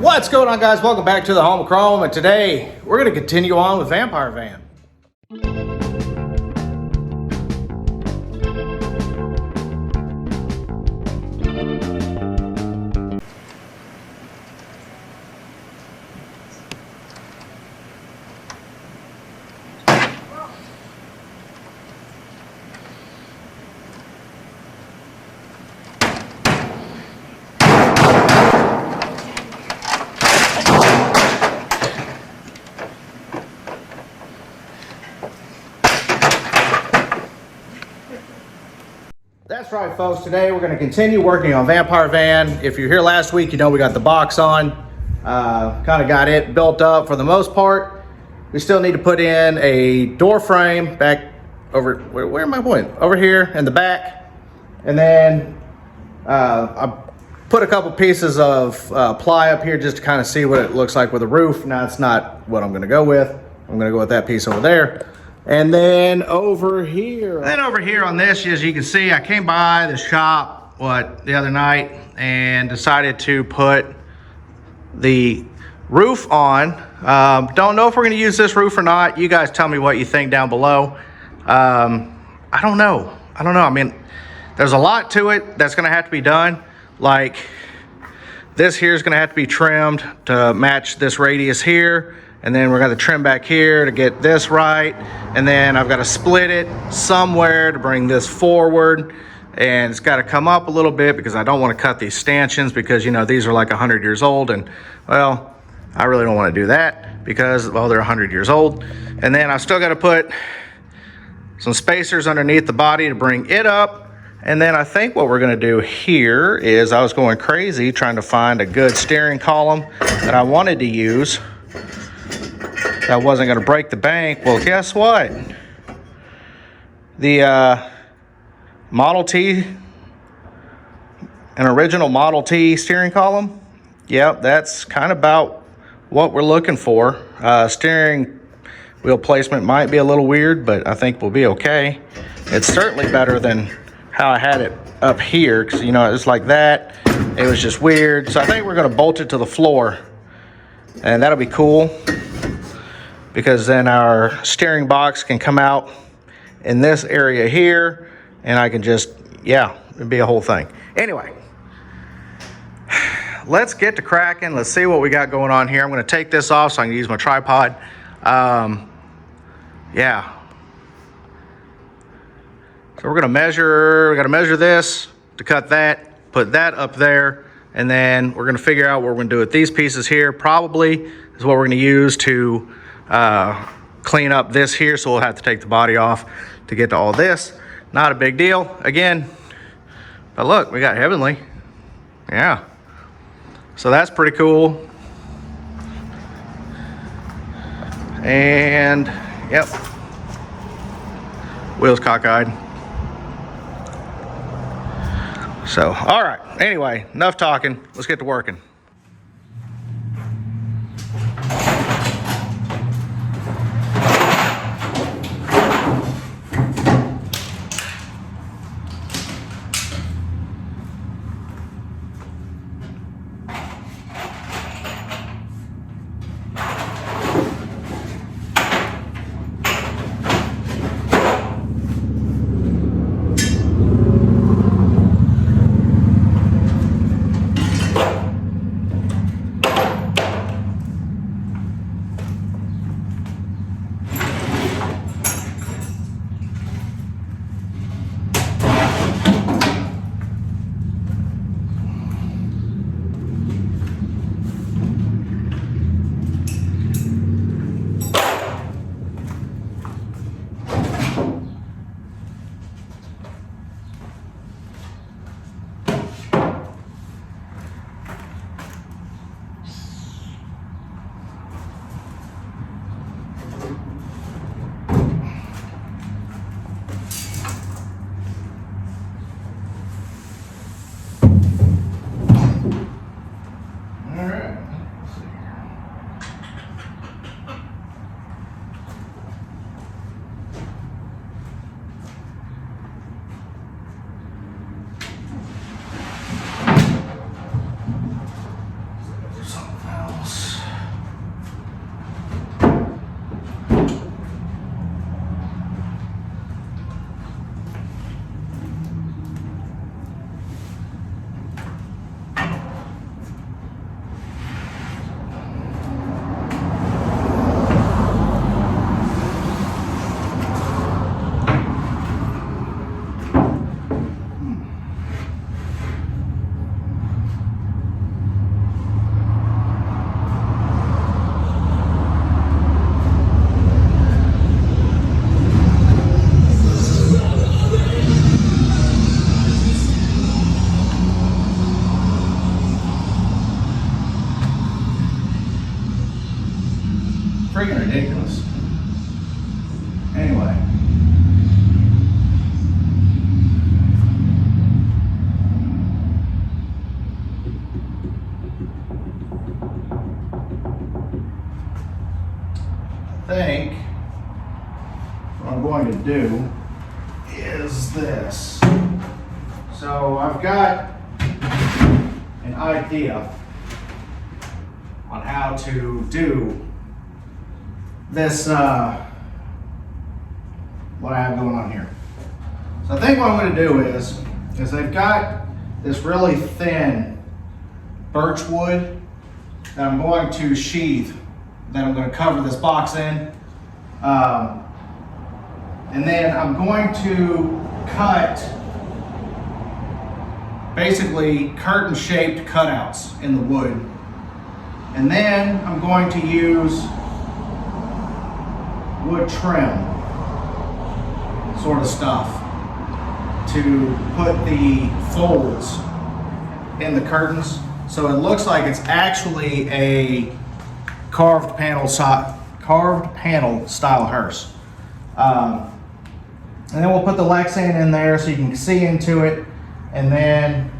What's going on, guys? Welcome back to the Home of Chrome, and today we're going to continue on with Vampire Van. That's right, folks. Today we're going to continue working on Vampire Van. If you're here last week, you know we got the box on. Kind of got it built up for the most part. We still need to put in a door frame back over, where am I pointing? Over here in the back. And then I put a couple pieces of ply up here just to kind of see what it looks like with the roof. Now, it's not what I'm going to go with. I'm going to go with that piece over there. And then over here on this, as you can see, I came by the shop the other night and decided to put the roof on. Don't know if we're going to use this roof or not. You guys tell me what you think down below. I don't know. I mean, there's a lot to it that's going to have to be done. Like this here is going to have to be trimmed to match this radius here. And then we're going to trim back here to get this right. And then I've got to split it somewhere to bring this forward. And it's got to come up a little bit because I don't want to cut these stanchions because, you know, these are like 100 years old. And, well, I really don't want to do that because, well, they're 100 years old. And then I've still got to put some spacers underneath the body to bring it up. And then I think what we're going to do here is I was going crazy trying to find a good steering column that I wanted to use. That wasn't going to break the bank. Well, guess what? The Model T, an original Model T steering column. Yep, that's kind of about what we're looking for. Steering wheel placement might be a little weird, but I think we'll be okay. It's certainly better than how I had it up here, because, you know, it's like that. It was just weird. So I think we're going to bolt it to the floor, and that'll be cool. Because then our steering box can come out in this area here, and I can just, yeah, it'd be a whole thing. Anyway, let's get to cracking. Let's see what we got going on here. I'm going to take this off so I can use my tripod. Yeah. So we're going to measure, we got to measure this to cut that, put that up there, and then we're going to figure out what we're going to do with these pieces here. Probably is what we're going to use to clean up this here, so we'll have to take the body off to get to all this. Not a big deal again, but look, we got Heavenly. Yeah, so that's pretty cool. And yep, wheels cockeyed. So all right, anyway, enough talking, let's get to working. freaking ridiculous. Anyway. I think what I'm going to do is this. So I've got an idea on how to do this, what I have going on here. So I think what I'm going to do is I've got this really thin birch wood that I'm going to sheathe, that I'm going to cover this box in. And then I'm going to cut basically curtain shaped cutouts in the wood. And then I'm going to use wood trim sort of stuff to put the folds in the curtains, so it looks like it's actually a carved panel style hearse. And then we'll put the Lexan in there so you can see into it, and then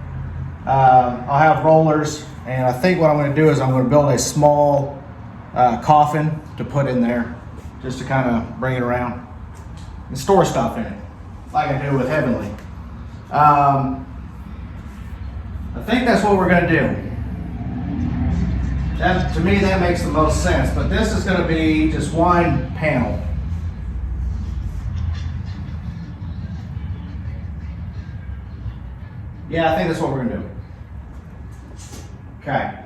I'll have rollers, and I think what I'm going to do is I'm going to build a small coffin to put in there, just to kind of bring it around and store stuff in it, like I do with Heavenly. I think that's what we're going to do. That, to me, that makes the most sense, but this is going to be just one panel. Yeah, I think that's what we're going to do. Okay.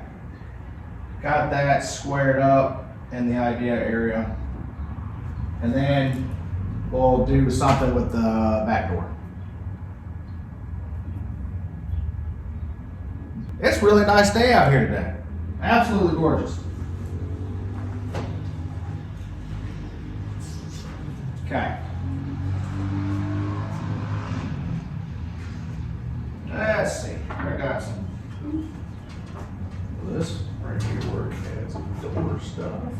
Got that squared up in the idea area. And then we'll do something with the back door. It's a really nice day out here today. Absolutely gorgeous. Okay. Let's see. I got some. This right here where it has door stuff.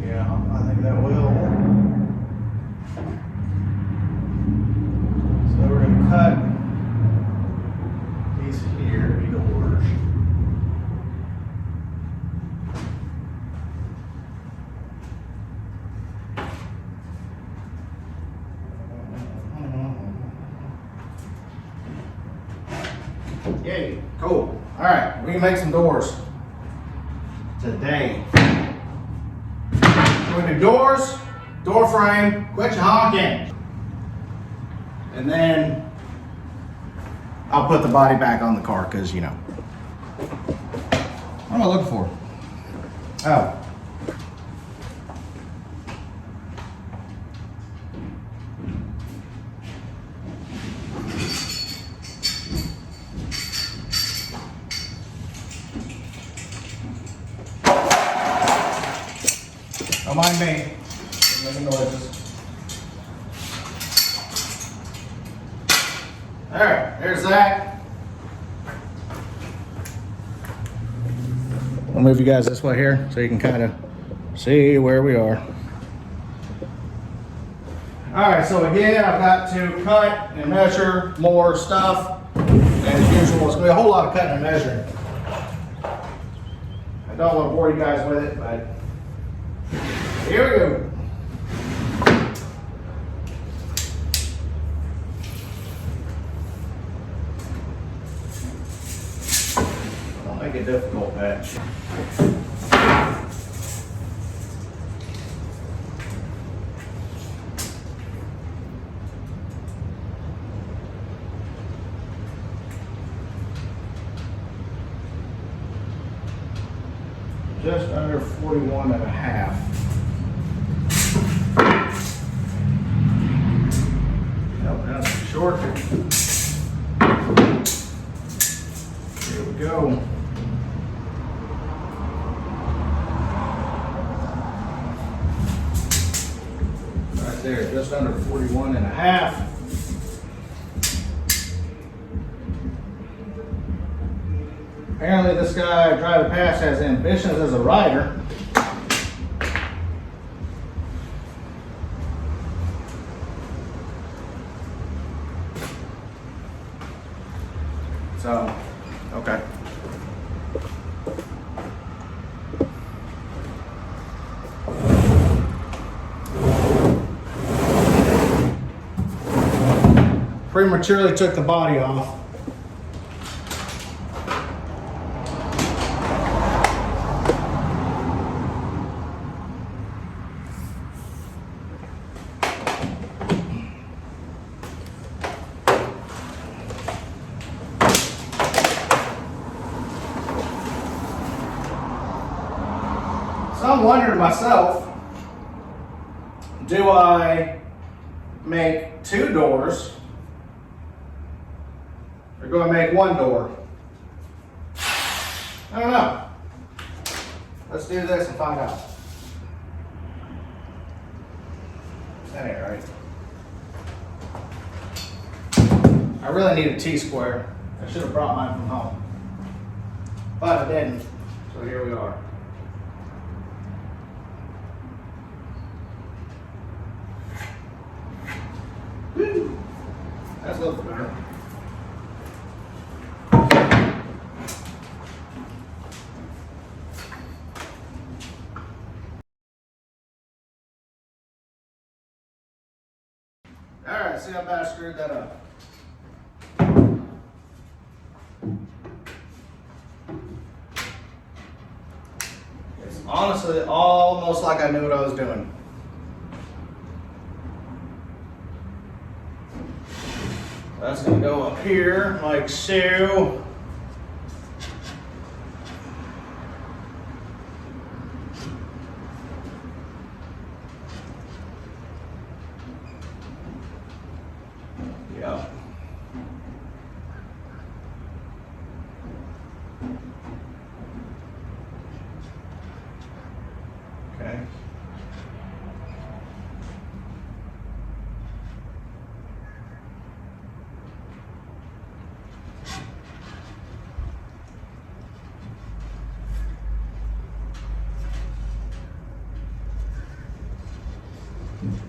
Yeah, I think that will. So we're going to cut these here to be doors. Yay, cool. All right, we can make some doors today. We're gonna do doors, door frame, quit your honking. And then I'll put the body back on the car because, you know. What am I looking for? Oh. Don't mind me. Making noises. All right, there's that. I'll move you guys this way here so you can kind of see where we are. All right, so again, I've got to cut and measure more stuff. As usual, it's gonna be a whole lot of cutting and measuring. I don't want to bore you guys with it, but here we go. Don't make it difficult, Patch. Just under 41 and a half. Nope, that's short. Here we go. Right there, just under 41 and a half. Apparently this guy, Drive the Past, has ambitions as a rider. prematurely took the body off. So I'm wondering to myself, do I make 2 doors or do I make 1 door? I don't know. Let's do this and find out. That ain't right. I really need a T-square. I should have brought mine from home, but I didn't, so here we are. Woo. That's a little better. Alright, see how bad I screwed that up. It's honestly almost like I knew what I was doing. That's gonna go up here like so. Yeah. Okay.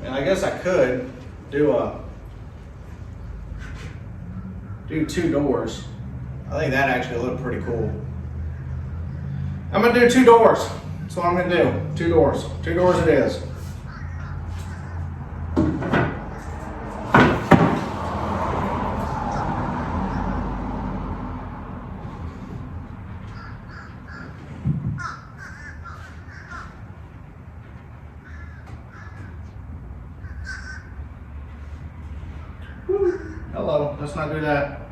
And I guess I could do 2 doors. I think that actually looked pretty cool. I'm gonna do 2 doors. That's what I'm gonna do. 2 doors. 2 doors it is. Hello, let's not do that.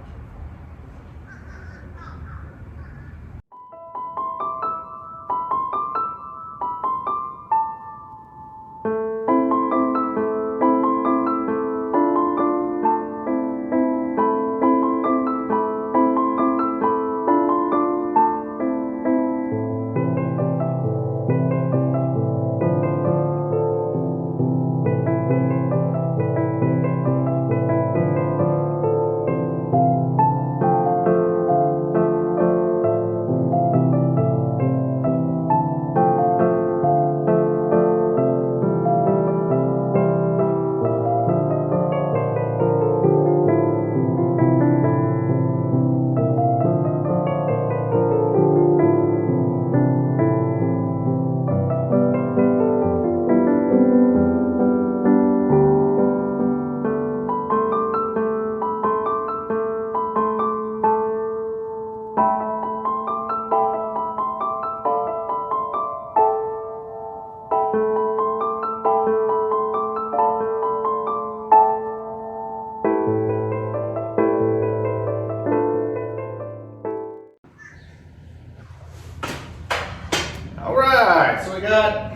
All right, so we got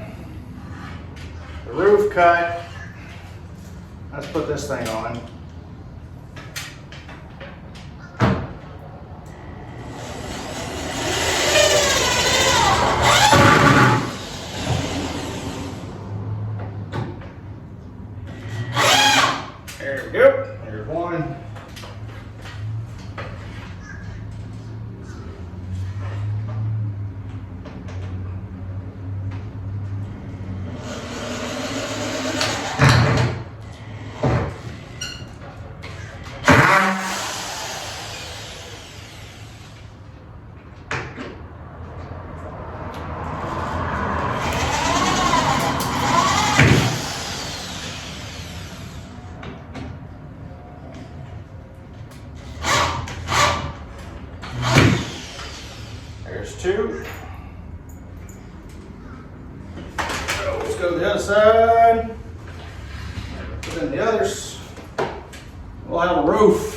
the roof cut. Let's put this thing on. There we go. There's one. go to the other side. But then the others, we'll have a roof.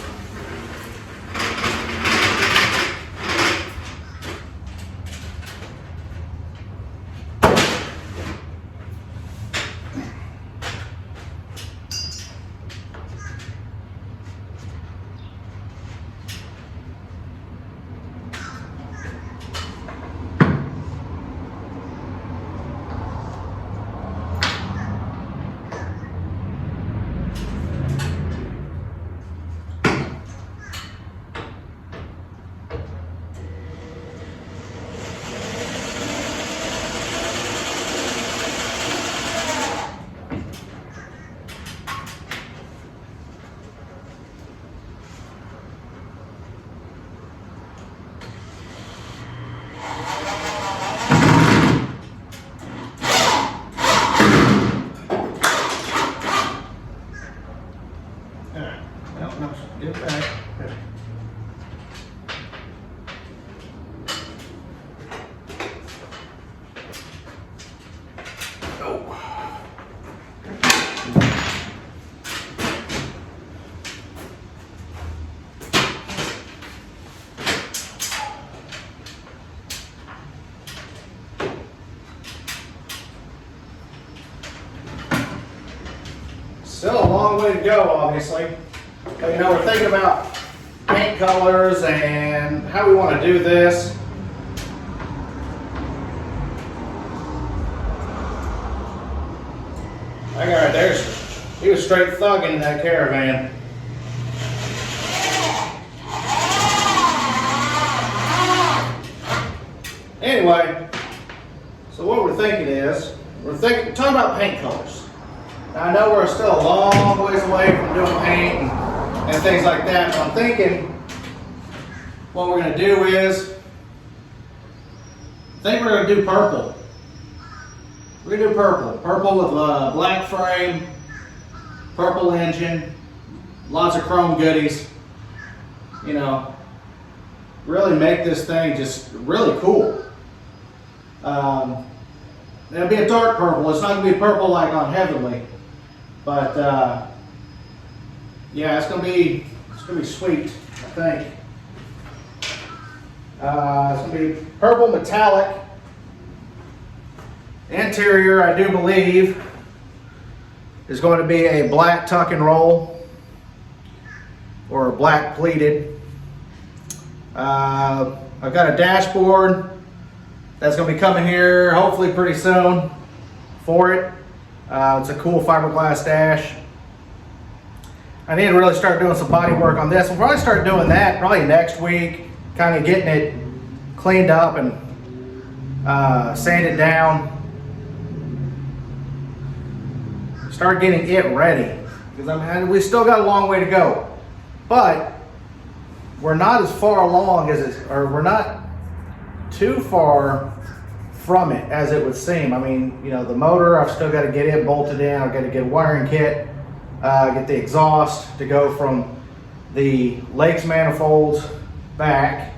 Get back. Still a long way to go, obviously. But, you know, we're thinking about paint colors and how we want to do this. That guy right there, he was straight thugging in that caravan. Anyway, so what we're thinking is, we're talking about paint colors. Now, I know we're still a long ways away from doing paint and things like that, but I'm thinking what we're going to do is, I think we're going to do purple. We're going to do purple. Purple with a black frame, purple engine, lots of chrome goodies. You know, really make this thing just really cool. It'll be a dark purple. It's not going to be purple like on Heavenly, but yeah, it's going to be sweet, I think. It's going to be purple metallic. Interior, I do believe, is going to be a black tuck and roll or a black pleated. I've got a dashboard that's going to be coming here hopefully pretty soon for it. It's a cool fiberglass dash. I need to really start doing some body work on this. We'll probably start doing that probably next week, kind of getting it cleaned up and sanded down. Start getting it ready, because I mean, we still got a long way to go, but we're not as far along we're not too far from it as it would seem. I mean, you know, the motor, I've still got to get it bolted in. I've got to get a wiring kit, get the exhaust to go from the Lakes manifolds back.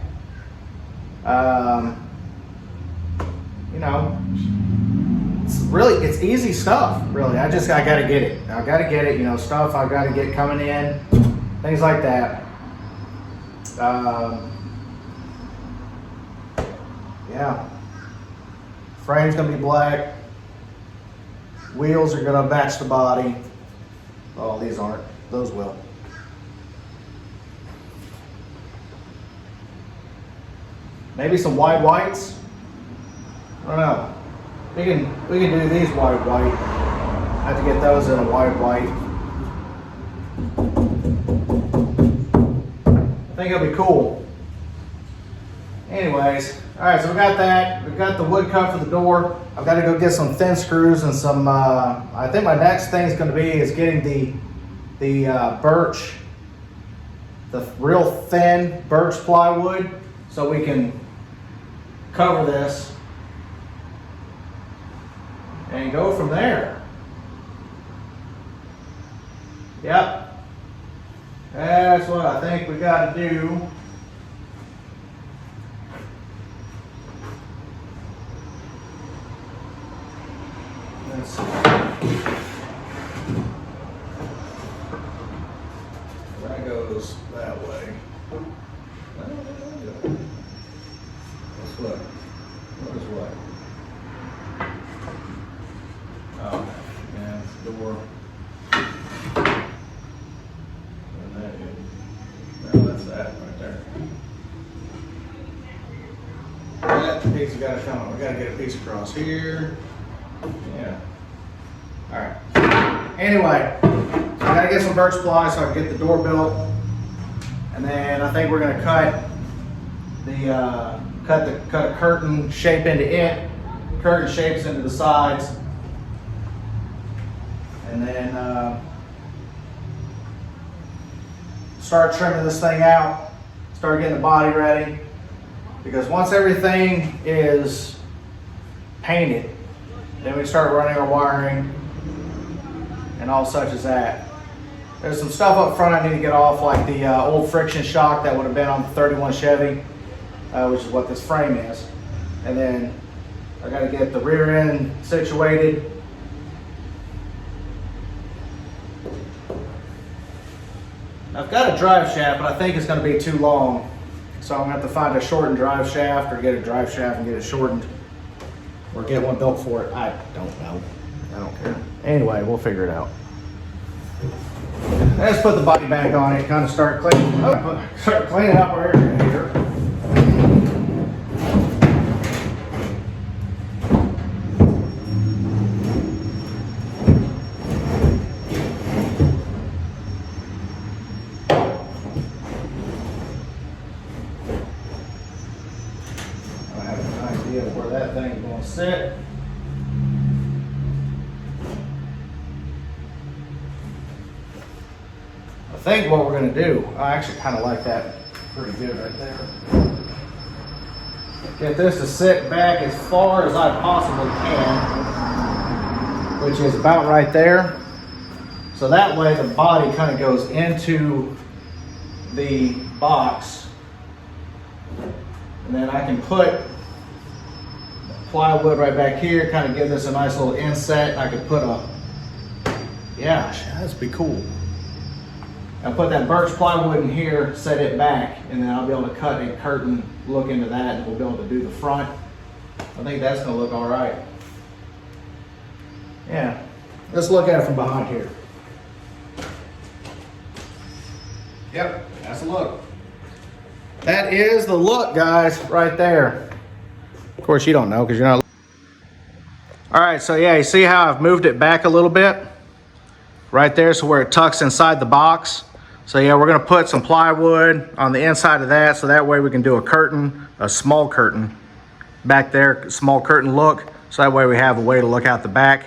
You know, it's easy stuff, really. I gotta get it. I gotta get it, you know, stuff I gotta get coming in, things like that. Yeah. Frame's gonna be black. Wheels are gonna match the body. Oh, these aren't. Those will. Maybe some wide whites. I don't know. We can do these wide white. I have to get those in a wide white. I think it'll be cool. Anyways, all right, so we got that. We've got the wood cut for the door. I've got to go get some thin screws and some, I think my next thing is going to be is getting the birch, the real thin birch plywood, so we can cover this and go from there. Yep. That's what I think we got to do. Let's see. That goes that way. Let's look. What is what? Oh, yeah, it's the door. And that is, well, that's that right there. That piece got to come. We got to get a piece across here. Yeah. All right. Anyway, I got to get some birch ply so I can get the door built, and then I think we're going to cut a curtain shape into it. Curtain shapes into the sides, and then start trimming this thing out. Start getting the body ready, because once everything is painted, then we start running our wiring and all such as that. There's some stuff up front I need to get off, like the old friction shock that would have been on the 31 Chevy, which is what this frame is. And then I got to get the rear end situated. I've got a drive shaft, but I think it's going to be too long. So I'm going to have to find a shortened drive shaft, or get a drive shaft and get it shortened, or get one built for it. I don't know. I don't care. Anyway, we'll figure it out. Let's put the body back on it, kind of start cleaning up our area here. I have an idea of where that thing's going to sit. I think what we're going to do, I actually kind of like that pretty good right there. Get this to sit back as far as I possibly can, which is about right there. So that way the body kind of goes into the box, and then I can put plywood right back here, kind of give this a nice little inset. I could put a, yeah, that'd be cool. I'll put that birch plywood in here, set it back, and then I'll be able to cut a curtain, look into that, and we'll be able to do the front. I think that's gonna look all right. Yeah, let's look at it from behind here. Yep, that's the look. That is the look, guys, right there. Of course, you don't know because you're not. All right, so yeah, you see how I've moved it back a little bit? Right there, so where it tucks inside the box. So yeah, we're gonna put some plywood on the inside of that, so that way we can do a curtain, a small curtain back there, small curtain look. So that way we have a way to look out the back.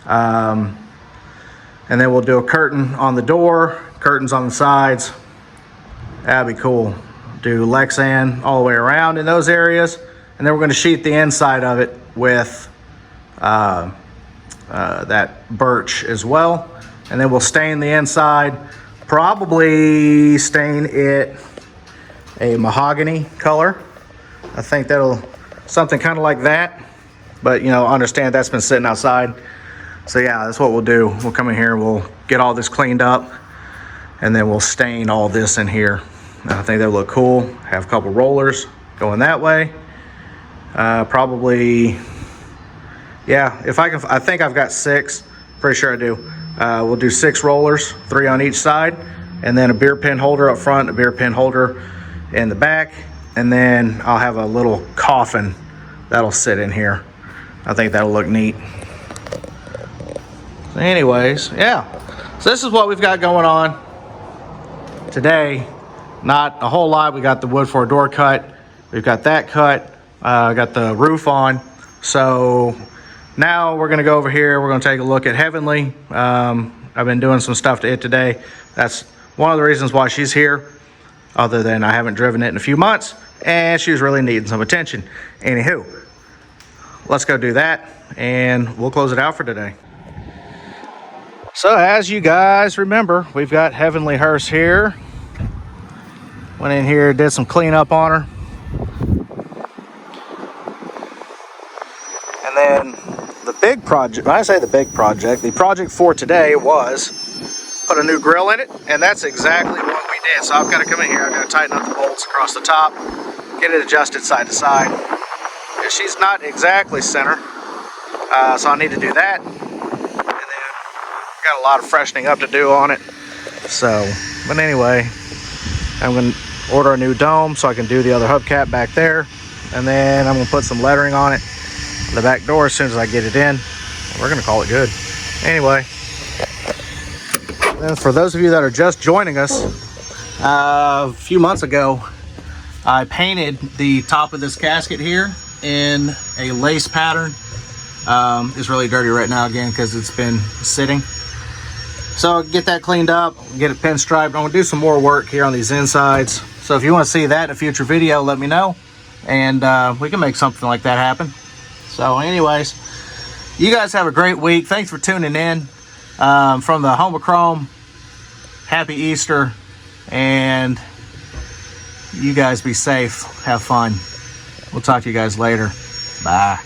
And then we'll do a curtain on the door, curtains on the sides. That'd be cool. Do Lexan all the way around in those areas. And then we're gonna sheet the inside of it with that birch as well. And then we'll stain the inside, probably stain it a mahogany color. I think that'll, something kind of like that, but you know, understand that's been sitting outside. So yeah, that's what we'll do. We'll come in here, we'll get all this cleaned up, and then we'll stain all this in here. And I think that'll look cool. Have a couple rollers going that way. Probably, yeah, if I can, I think I've got 6, pretty sure I do. We'll do 6 rollers, 3 on each side, and then a beer pen holder up front, a beer pen holder in the back, and then I'll have a little coffin that'll sit in here. I think that'll look neat. So anyways, yeah. So this is what we've got going on today. Not a whole lot. We got the wood for a door cut. We've got that cut. Got the roof on. So now we're gonna go over here. We're gonna take a look at Heavenly. I've been doing some stuff to it today. That's one of the reasons why she's here, other than I haven't driven it in a few months, and she was really needing some attention. Anywho, let's go do that, and we'll close it out for today. So as you guys remember, we've got Heavenly Hearse here. Went in here, did some cleanup on her. And then the big project, when I say the big project, the project for today was put a new grill in it, and that's exactly what we did. So I've got to come in here, I've got to tighten up the bolts across the top, get it adjusted side to side. And she's not exactly center, so I need to do that. And then got a lot of freshening up to do on it. So, but anyway, I'm going to order a new dome so I can do the other hubcap back there. And then I'm going to put some lettering on it, the back door, as soon as I get it in. We're going to call it good. Anyway, and for those of you that are just joining us, a few months ago, I painted the top of this casket here in a lace pattern. It's really dirty right now again because it's been sitting. So get that cleaned up, get it pinstriped. I'm gonna do some more work here on these insides. So if you want to see that in a future video, let me know, and we can make something like that happen. So anyways, you guys have a great week. Thanks for tuning in. From the Home of Chrome, happy Easter, and you guys be safe, have fun. We'll talk to you guys later. Bye.